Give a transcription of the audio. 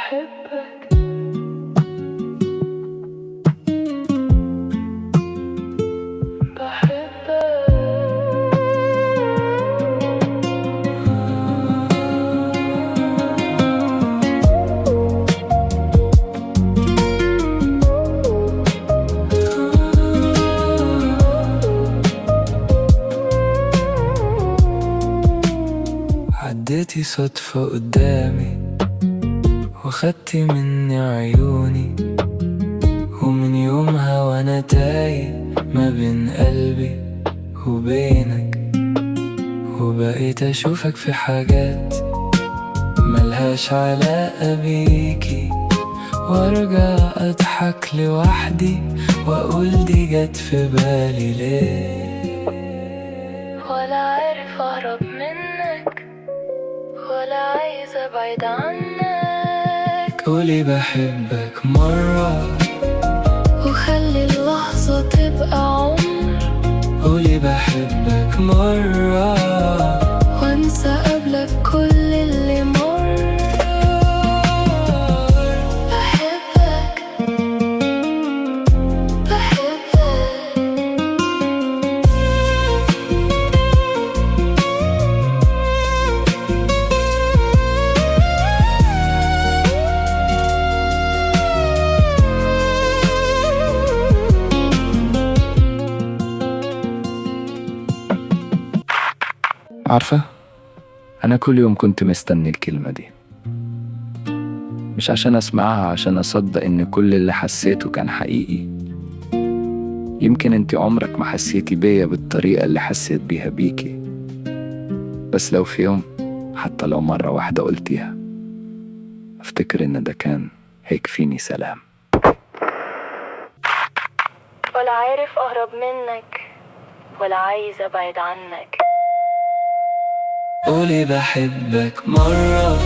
بحبك. عديتي صدفة قدامي وخدتي مني عيوني، ومن يومها وانا تايه ما بين قلبي وبينك، وبقيت اشوفك في حاجات ملهاش علاقة بيكي، وارجع اضحك لوحدي واقول دي جت في بالي ليه. ولا عارف اهرب منك ولا عايز ابعد عنك. قولي بحبك مرة وخلي اللحظة تبقى عمر. قولي بحبك مرة وانسى قبلك كل اللي مر. بحبك بحبك. عارفة، أنا كل يوم كنت مستني الكلمة دي، مش عشان أسمعها، عشان أصدق إن كل اللي حسيته كان حقيقي. يمكن أنت عمرك ما حسيتي بيا بالطريقة اللي حسيت بيها بيكي، بس لو في يوم حتى لو مرة واحدة قلتيها، أفتكر إن ده كان هيكفيني سلام. ولا عارف اهرب منك ولا عايز ابعد عنك. قولي بحبك مرة